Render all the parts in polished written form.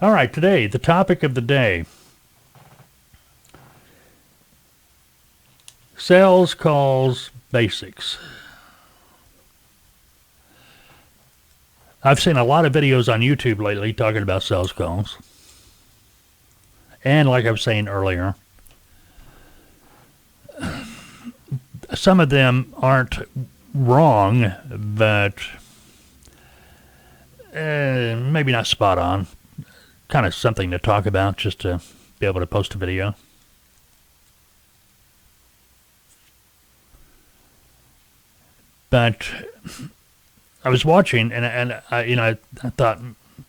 All right, today, the topic of the day. Sales calls basics. I've seen a lot of videos on YouTube lately talking about sales calls. And like I was saying earlier, some of them aren't wrong, but maybe not spot on. Kind of something to talk about just to be able to post a video. But I was watching, and I thought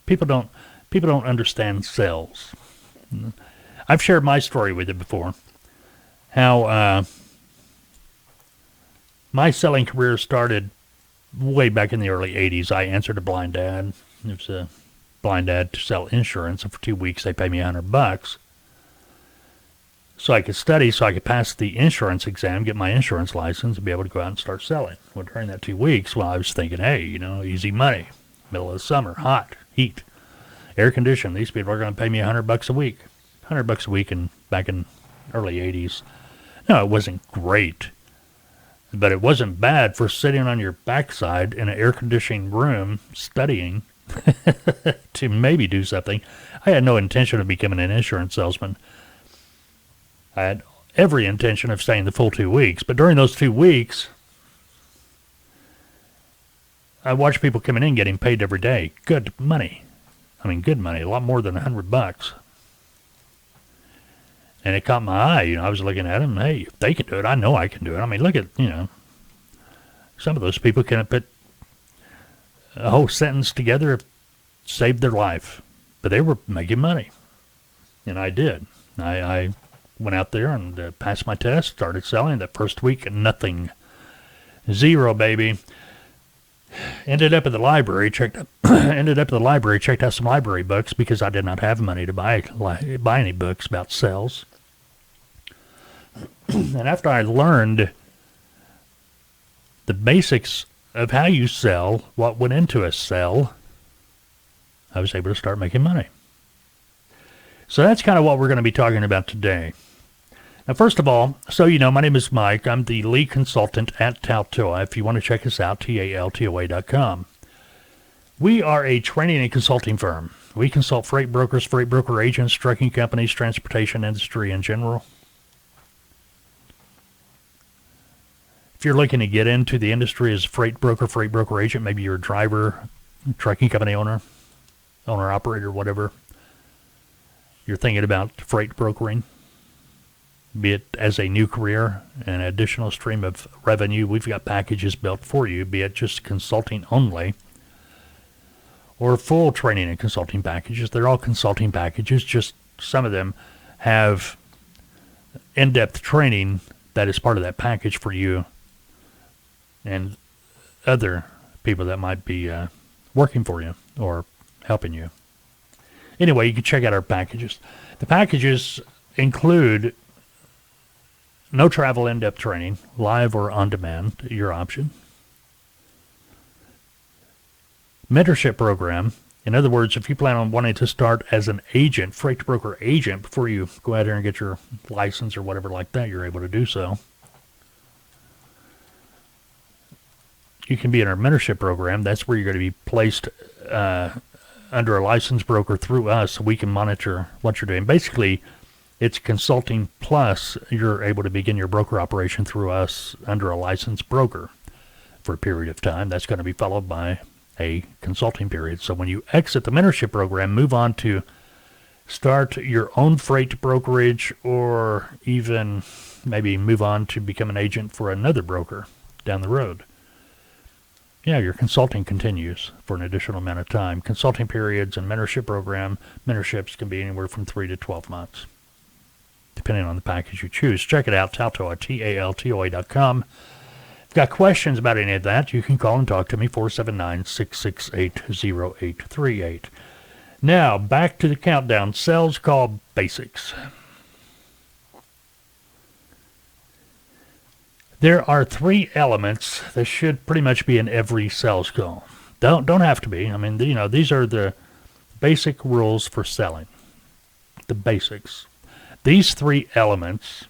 people don't understand sales. I've shared my story with you before, how my selling career started way back in the early 80s. I answered a blind ad. It was a blind ad to sell insurance, and for 2 weeks they paid me $100 so I could study, so I could pass the insurance exam, get my insurance license, and be able to go out and start selling. Well, during that 2 weeks, I was thinking, hey, easy money, middle of the summer, hot, heat, air conditioned. These people are going to pay me $100 a week. $100 a week back in early 80s. No, it wasn't great, but it wasn't bad for sitting on your backside in an air conditioning room studying to maybe do something. I had no intention of becoming an insurance salesman. I had every intention of staying the full 2 weeks, but during those 2 weeks, I watched people coming in getting paid every day. Good money. Good money, a lot more than $100. And it caught my eye. I was looking at them. Hey, if they can do it, I know I can do it. Look at, some of those people can put a whole sentence together, saved their life. But they were making money. And I did. I went out there and passed my test, started selling. That first week, nothing. Zero, baby. Ended up at the library, checked out some library books because I did not have money to buy any books about sales. And after I learned the basics of how you sell, what went into a sell, I was able to start making money. So that's kind of what we're going to be talking about today. Now, first of all, so my name is Mike. I'm the lead consultant at Taltoa. If you want to check us out, TALTOA.com. We are a training and consulting firm. We consult freight brokers, freight broker agents, trucking companies, transportation industry in general. If you're looking to get into the industry as a freight broker agent, maybe you're a driver, trucking company owner, operator, whatever, you're thinking about freight brokering, be it as a new career, an additional stream of revenue, we've got packages built for you, be it just consulting only, or full training and consulting packages. They're all consulting packages, just some of them have in-depth training that is part of that package for you and other people that might be working for you or helping you. Anyway, you can check out our packages. The packages include no travel in-depth training, live or on demand, your option. Mentorship program. In other words, if you plan on wanting to start as an agent, freight broker agent, before you go out there and get your license or whatever like that, you're able to do so. You can be in our mentorship program. That's where you're going to be placed under a licensed broker through us, so we can monitor what you're doing. Basically, it's consulting plus you're able to begin your broker operation through us under a licensed broker for a period of time. That's going to be followed by a consulting period. So when you exit the mentorship program, move on to start your own freight brokerage, or even maybe move on to become an agent for another broker down the road. Yeah, your consulting continues for an additional amount of time. Consulting periods and mentorships can be anywhere from 3 to 12 months, depending on the package you choose. Check it out, Taltoa, TALTOA.com. If you've got questions about any of that, you can call and talk to me, 479-668-0838. Now, back to the countdown. Sales call basics. There are 3 elements that should pretty much be in every sales call. Don't have to be. These are the basic rules for selling. The basics. These 3 elements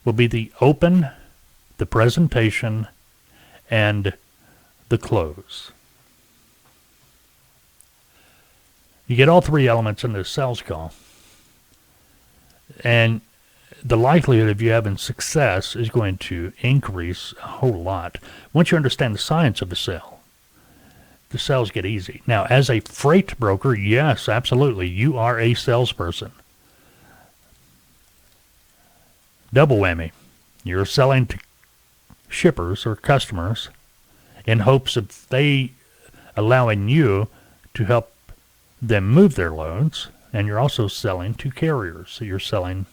will be the open, the presentation, and the close. You get all 3 elements in this sales call, and the likelihood of you having success is going to increase a whole lot. Once you understand the science of a sale, the sales get easy. Now, as a freight broker, yes, absolutely, you are a salesperson. Double whammy. You're selling to shippers or customers in hopes of they allowing you to help them move their loads, and you're also selling to carriers. So you're selling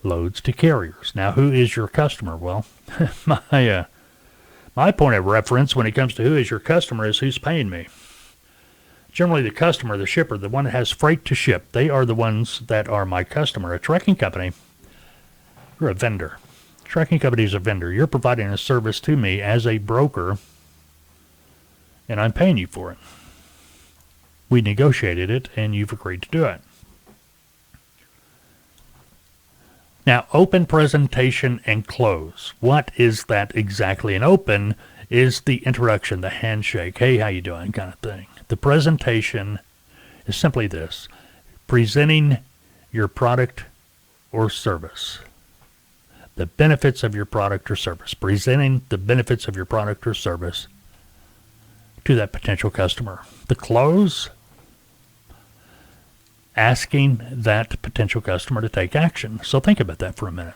loads to carriers. Now, who is your customer? Well, my point of reference when it comes to who is your customer is who's paying me. Generally, the customer, the shipper, the one that has freight to ship, they are the ones that are my customer. A trucking company, you're a vendor. A trucking company is a vendor. You're providing a service to me as a broker, and I'm paying you for it. We negotiated it, and you've agreed to do it. Now, open, presentation, and close. What is that exactly? An open is the introduction, the handshake, hey, how you doing, kind of thing. The presentation is simply this: presenting your product or service. The benefits of your product or service. Presenting the benefits of your product or service to that potential customer. The close, asking that potential customer to take action. So think about that for a minute.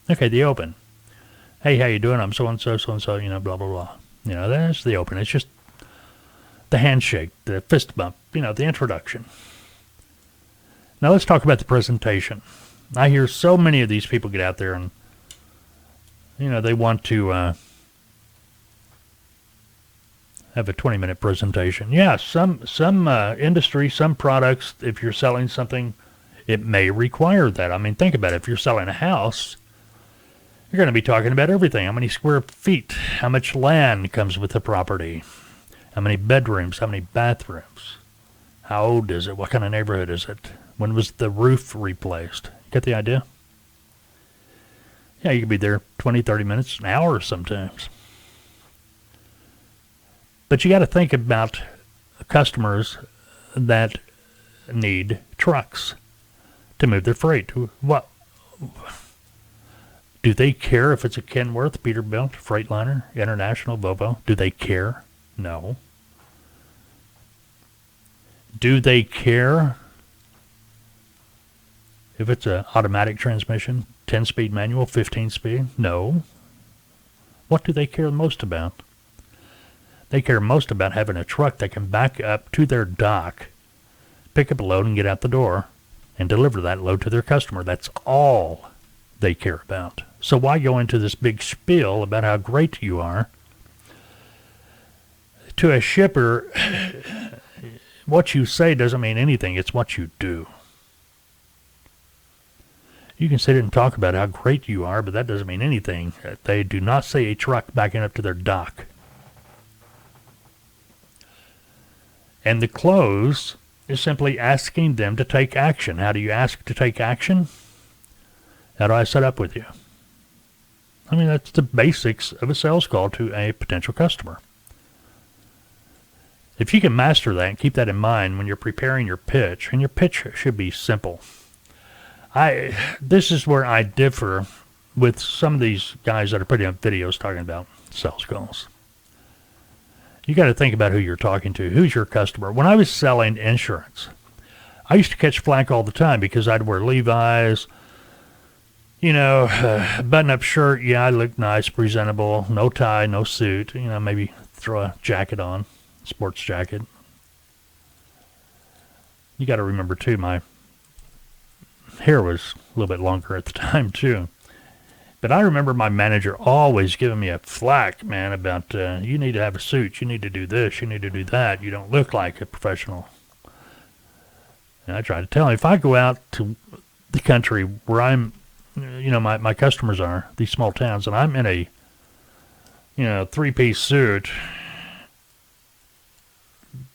Okay, the open. Hey, how you doing? I'm so-and-so, so-and-so, blah, blah, blah. That's the open. It's just the handshake, the fist bump, the introduction. Now let's talk about the presentation. I hear so many of these people get out there and, they want to have a 20-minute presentation. Yeah, some industry, some products, if you're selling something, it may require that. I mean, think about it. If you're selling a house, you're going to be talking about everything. How many square feet? How much land comes with the property? How many bedrooms? How many bathrooms? How old is it? What kind of neighborhood is it? When was the roof replaced? Get the idea? Yeah, you could be there 20, 30 minutes, an hour sometimes. But you got to think about customers that need trucks to move their freight. What do they care if it's a Kenworth, Peterbilt, Freightliner, International, Volvo? Do they care? No. Do they care if it's an automatic transmission, 10-speed manual, 15-speed? No. What do they care most about? They care most about having a truck that can back up to their dock, pick up a load and get out the door, and deliver that load to their customer. That's all they care about. So why go into this big spiel about how great you are? To a shipper, what you say doesn't mean anything. It's what you do. You can sit and talk about how great you are, but that doesn't mean anything. They do not see a truck backing up to their dock. And the close is simply asking them to take action. How do you ask to take action? How do I set up with you? I mean, that's the basics of a sales call to a potential customer. If you can master that and keep that in mind when you're preparing your pitch, and your pitch should be simple. This is where I differ with some of these guys that are putting up videos talking about sales calls. You got to think about who you're talking to. Who's your customer? When I was selling insurance, I used to catch flack all the time because I'd wear Levi's, button-up shirt. Yeah, I look nice, presentable, no tie, no suit. Maybe throw a jacket on, sports jacket. You got to remember, too, my hair was a little bit longer at the time, too. But I remember my manager always giving me a flack, man, about you need to have a suit, you need to do this, you need to do that, you don't look like a professional. And I try to tell him, if I go out to the country where I'm, my customers are, these small towns, and I'm in a, three-piece suit,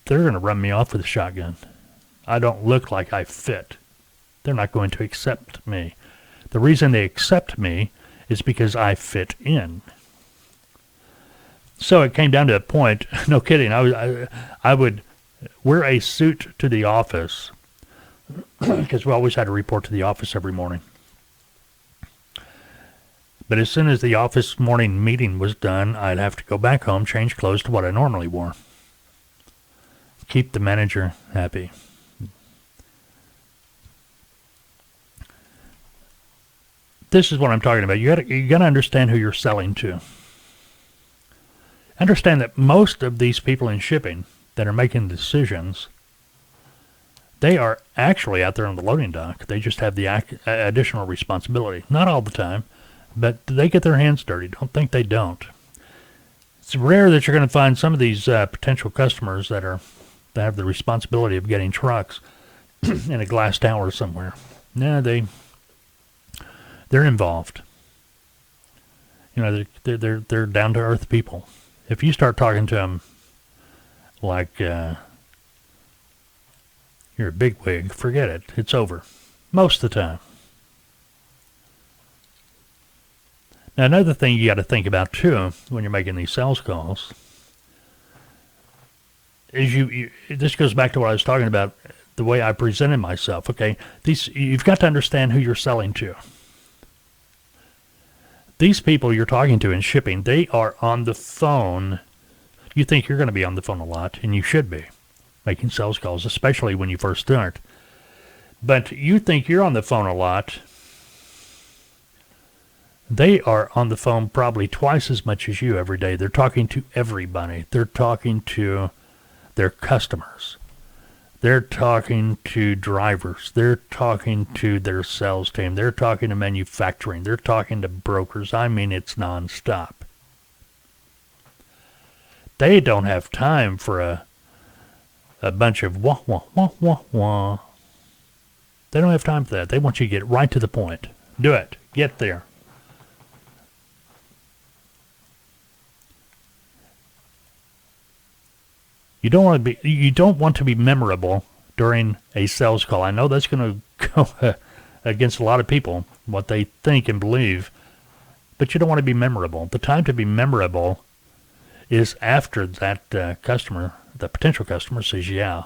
they're going to run me off with a shotgun. I don't look like I fit. They're not going to accept me. The reason they accept me is because I fit in. So it came down to a point, no kidding, I would wear a suit to the office because we always had to report to the office every morning. But as soon as the office morning meeting was done, I'd have to go back home, change clothes to what I normally wore. Keep the manager happy. This is what I'm talking about. You got to understand who you're selling to. Understand that most of these people in shipping that are making decisions, they are actually out there on the loading dock. They just have the additional responsibility. Not all the time, but they get their hands dirty. Don't think they don't. It's rare that you're going to find some of these potential customers that have the responsibility of getting trucks in a glass tower somewhere. No, they're involved. You know, they're down to earth people. If you start talking to them like you're a bigwig, forget it. It's over. Most of the time. Now, another thing you got to think about, too, when you're making these sales calls, is this goes back to what I was talking about, the way I presented myself, okay? You've got to understand who you're selling to. These people you're talking to in shipping, they are on the phone. You think you're going to be on the phone a lot, and you should be, making sales calls, especially when you first start. But you think you're on the phone a lot. They are on the phone probably twice as much as you every day. They're talking to everybody. They're talking to their customers. They're talking to drivers. They're talking to their sales team. They're talking to manufacturing. They're talking to brokers. I mean, it's nonstop. They don't have time for a bunch of wah, wah, wah, wah, wah. They don't have time for that. They want you to get right to the point. Do it. Get there. You don't want to be memorable during a sales call. I know that's going to go against a lot of people, what they think and believe, but you don't want to be memorable. The time to be memorable is after that customer, the potential customer, says, yeah,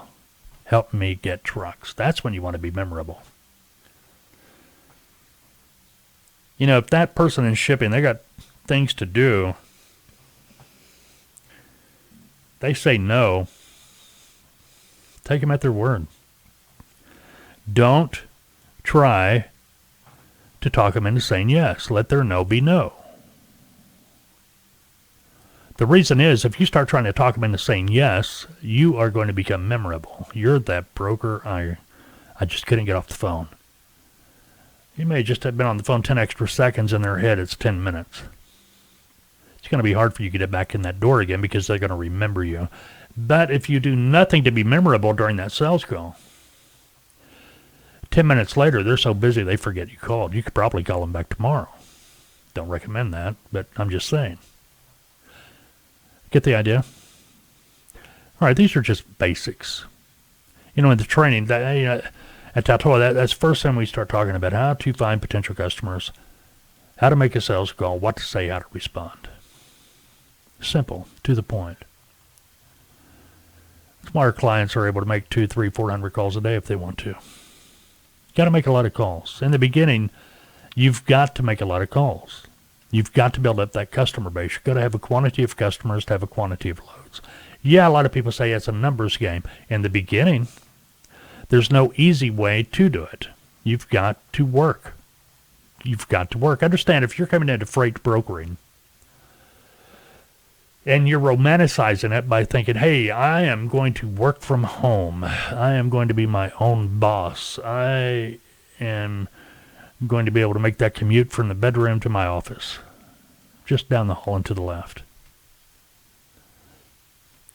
help me get trucks. That's when you want to be memorable. You know, if that person in shipping, they got things to do, they say no, take them at their word. Don't try to talk them into saying yes. Let their no be no. The reason is, if you start trying to talk them into saying yes, you are going to become memorable. You're that broker. I just couldn't get off the phone. You may just have been on the phone 10 extra seconds. In their head, it's 10 minutes. It's going to be hard for you to get back in that door again because they're going to remember you. But if you do nothing to be memorable during that sales call, 10 minutes later, they're so busy they forget you called. You could probably call them back tomorrow. Don't recommend that, but I'm just saying. Get the idea? All right, these are just basics. You know, in the training, at Tautoa, that's the first time we start talking about how to find potential customers, how to make a sales call, what to say, how to respond. Simple, to the point. That's why our clients are able to make 200, 300, 400 calls a day if they want to. Got to make a lot of calls. In the beginning, you've got to make a lot of calls. You've got to build up that customer base. You've got to have a quantity of customers to have a quantity of loads. Yeah, a lot of people say it's a numbers game. In the beginning, there's no easy way to do it. You've got to work. You've got to work. Understand, if you're coming into freight brokering, and you're romanticizing it by thinking, hey, I am going to work from home. I am going to be my own boss. I am going to be able to make that commute from the bedroom to my office, just down the hall and to the left.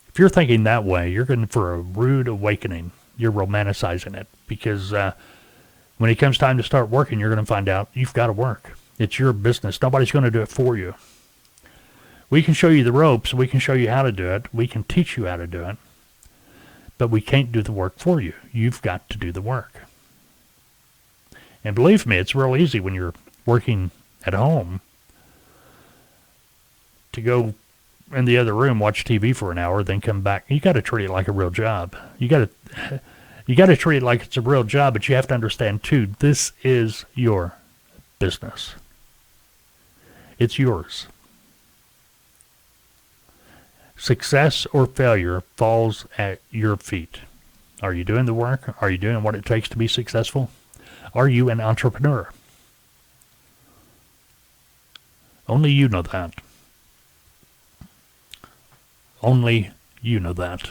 If you're thinking that way, you're going for a rude awakening. You're romanticizing it because when it comes time to start working, you're going to find out you've got to work. It's your business. Nobody's going to do it for you. We can show you the ropes. We can show you how to do it. We can teach you how to do it. But we can't do the work for you. You've got to do the work. And believe me, it's real easy when you're working at home to go in the other room, watch TV for an hour, then come back. You got to treat it like a real job. You got to treat it like it's a real job, but you have to understand too, this is your business. It's yours. Success or failure falls at your feet. Are you doing the work? Are you doing what it takes to be successful? Are you an entrepreneur? Only you know that. Only you know that.